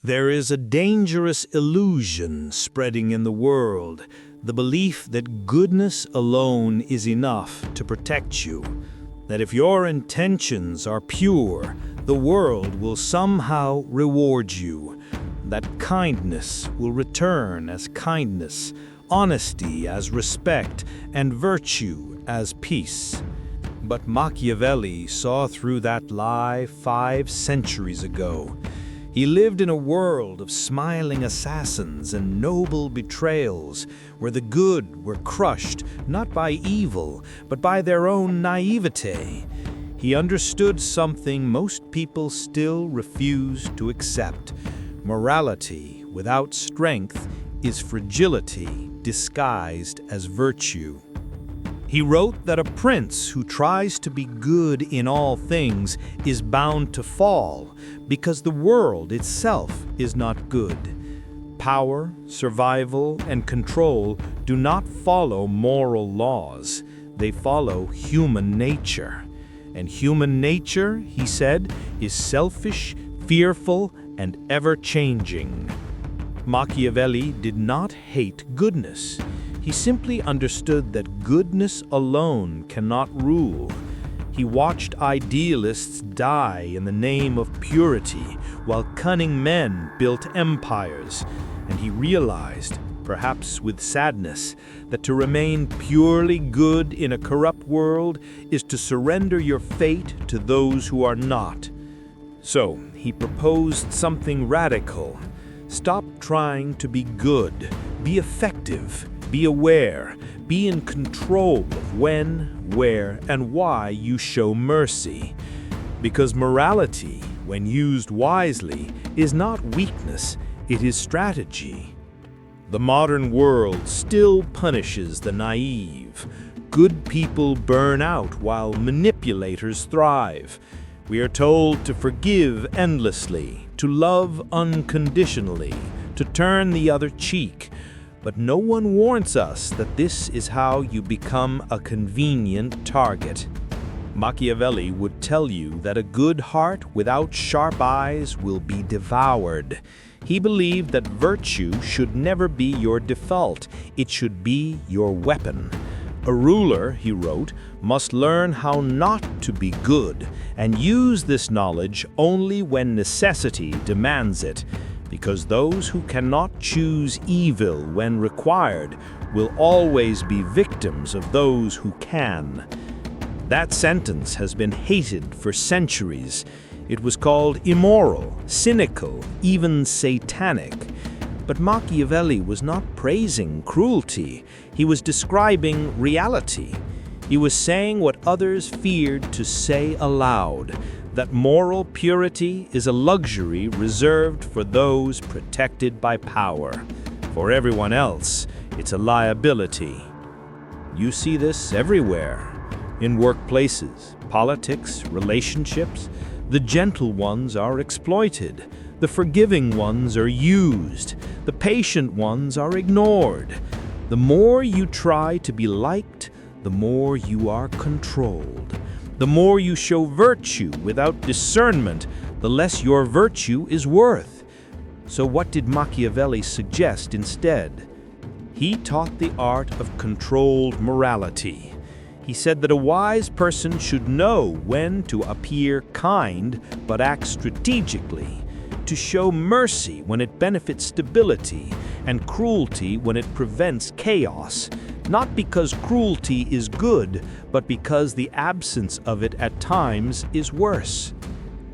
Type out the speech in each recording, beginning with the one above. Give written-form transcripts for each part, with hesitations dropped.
There is a dangerous illusion spreading in the world, the belief that goodness alone is enough to protect you, that if your intentions are pure, the world will somehow reward you, that kindness will return as kindness, honesty as respect, and virtue as peace. But Machiavelli saw through that lie 5 centuries ago. He lived in a world of smiling assassins and noble betrayals, where the good were crushed not by evil, but by their own naivete. He understood something most people still refuse to accept. Morality without strength is fragility disguised as virtue. He wrote that a prince who tries to be good in all things is bound to fall, because the world itself is not good. Power, survival, and control do not follow moral laws. They follow human nature. And human nature, he said, is selfish, fearful, and ever-changing. Machiavelli did not hate goodness. He simply understood that goodness alone cannot rule. He watched idealists die in the name of purity, while cunning men built empires, and he realized, perhaps with sadness, that to remain purely good in a corrupt world is to surrender your fate to those who are not. So, he proposed something radical. Stop trying to be good. Be effective. Be aware. Be in control of when, where, and why you show mercy. Because morality, when used wisely, is not weakness, it is strategy. The modern world still punishes the naive. Good people burn out while manipulators thrive. We are told to forgive endlessly, to love unconditionally, to turn the other cheek. But no one warns us that this is how you become a convenient target. Machiavelli would tell you that a good heart without sharp eyes will be devoured. He believed that virtue should never be your default, it should be your weapon. A ruler, he wrote, must learn how not to be good, and use this knowledge only when necessity demands it, because those who cannot choose evil when required will always be victims of those who can. That sentence has been hated for centuries. It was called immoral, cynical, even satanic. But Machiavelli was not praising cruelty. He was describing reality. He was saying what others feared to say aloud, that moral purity is a luxury reserved for those protected by power. For everyone else, it's a liability. You see this everywhere. In workplaces, politics, relationships, the gentle ones are exploited. The forgiving ones are used. The patient ones are ignored. The more you try to be liked, the more you are controlled. The more you show virtue without discernment, the less your virtue is worth. So what did Machiavelli suggest instead? He taught the art of controlled morality. He said that a wise person should know when to appear kind but act strategically, to show mercy when it benefits stability, and cruelty when it prevents chaos, not because cruelty is good, but because the absence of it at times is worse.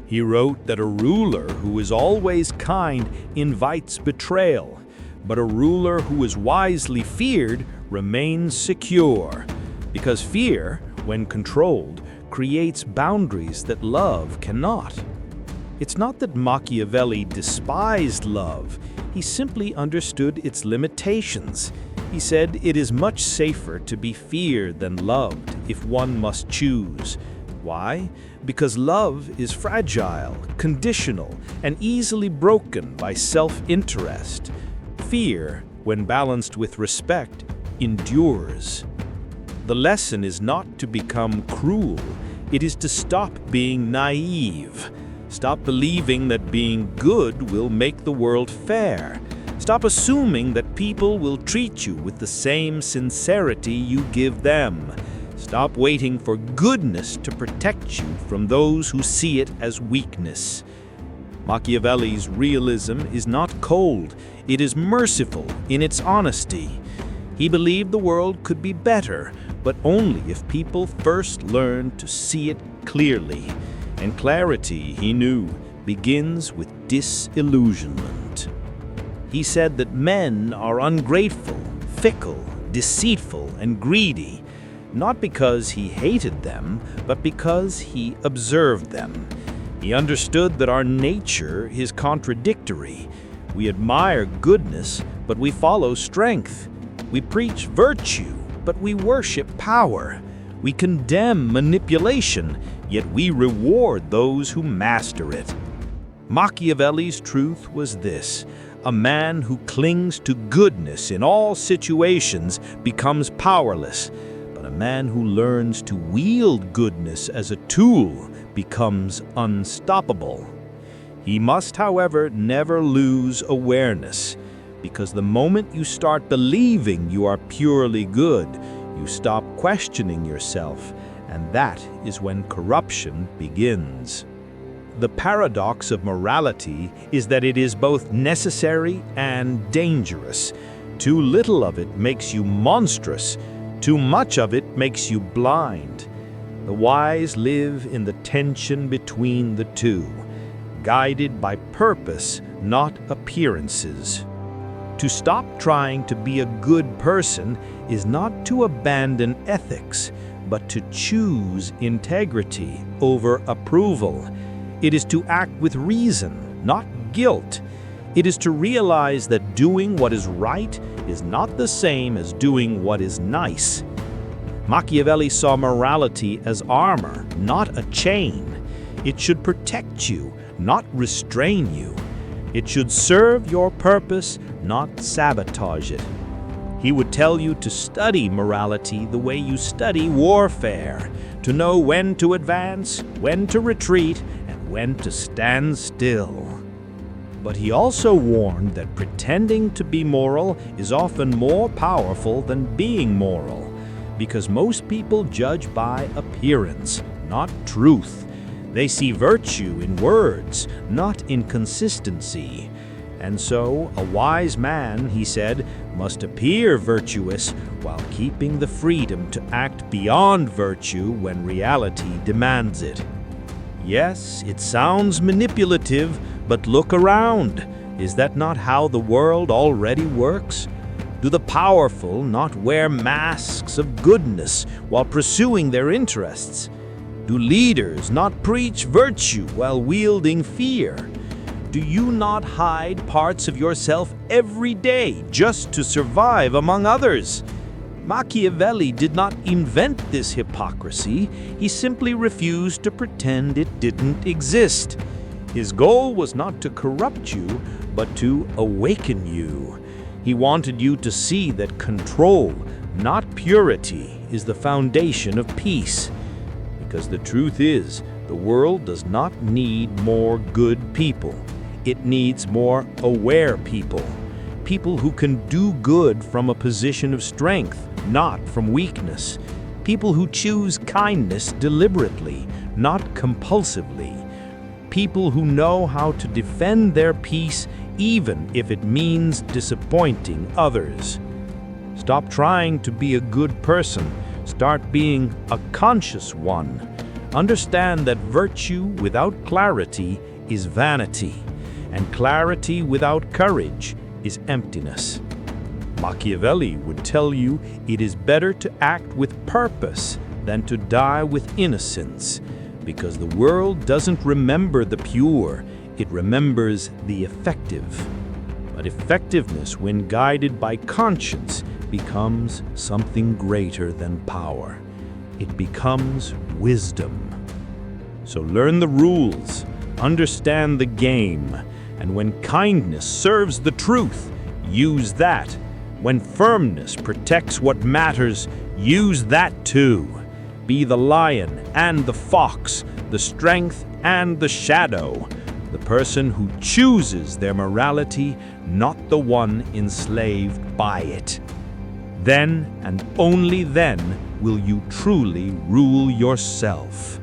He wrote that a ruler who is always kind invites betrayal, but a ruler who is wisely feared remains secure, because fear, when controlled, creates boundaries that love cannot. It's not that Machiavelli despised love, he simply understood its limitations. He said it is much safer to be feared than loved if one must choose. Why? Because love is fragile, conditional, and easily broken by self-interest. Fear, when balanced with respect, endures. The lesson is not to become cruel, it is to stop being naive. Stop believing that being good will make the world fair. Stop assuming that people will treat you with the same sincerity you give them. Stop waiting for goodness to protect you from those who see it as weakness. Machiavelli's realism is not cold, it is merciful in its honesty. He believed the world could be better, but only if people first learned to see it clearly. And clarity, he knew, begins with disillusionment. He said that men are ungrateful, fickle, deceitful, and greedy, not because he hated them, but because he observed them. He understood that our nature is contradictory. We admire goodness, but we follow strength. We preach virtue, but we worship power. We condemn manipulation, yet we reward those who master it. Machiavelli's truth was this: a man who clings to goodness in all situations becomes powerless, but a man who learns to wield goodness as a tool becomes unstoppable. He must, however, never lose awareness, because the moment you start believing you are purely good, you stop questioning yourself, and that is when corruption begins. The paradox of morality is that it is both necessary and dangerous. Too little of it makes you monstrous. Too much of it makes you blind. The wise live in the tension between the two, guided by purpose, not appearances. To stop trying to be a good person is not to abandon ethics, but to choose integrity over approval. It is to act with reason, not guilt. It is to realize that doing what is right is not the same as doing what is nice. Machiavelli saw morality as armor, not a chain. It should protect you, not restrain you. It should serve your purpose, not sabotage it. He would tell you to study morality the way you study warfare, to know when to advance, when to retreat, and when to stand still. But he also warned that pretending to be moral is often more powerful than being moral, because most people judge by appearance, not truth. They see virtue in words, not in consistency. And so, a wise man, he said, must appear virtuous while keeping the freedom to act beyond virtue when reality demands it. Yes, it sounds manipulative, but look around. Is that not how the world already works? Do the powerful not wear masks of goodness while pursuing their interests? Do leaders not preach virtue while wielding fear? Do you not hide parts of yourself every day just to survive among others? Machiavelli did not invent this hypocrisy. He simply refused to pretend it didn't exist. His goal was not to corrupt you, but to awaken you. He wanted you to see that control, not purity, is the foundation of peace. Because the truth is, the world does not need more good people. It needs more aware people. People who can do good from a position of strength, not from weakness. People who choose kindness deliberately, not compulsively. People who know how to defend their peace even if it means disappointing others. Stop trying to be a good person. Start being a conscious one. Understand that virtue without clarity is vanity, and clarity without courage is emptiness. Machiavelli would tell you it is better to act with purpose than to die with innocence, because the world doesn't remember the pure, it remembers the effective. But effectiveness, when guided by conscience, becomes something greater than power. It becomes wisdom. So learn the rules, understand the game, and when kindness serves the truth, use that. When firmness protects what matters, use that too. Be the lion and the fox, the strength and the shadow, the person who chooses their morality, not the one enslaved by it. Then, and only then, will you truly rule yourself.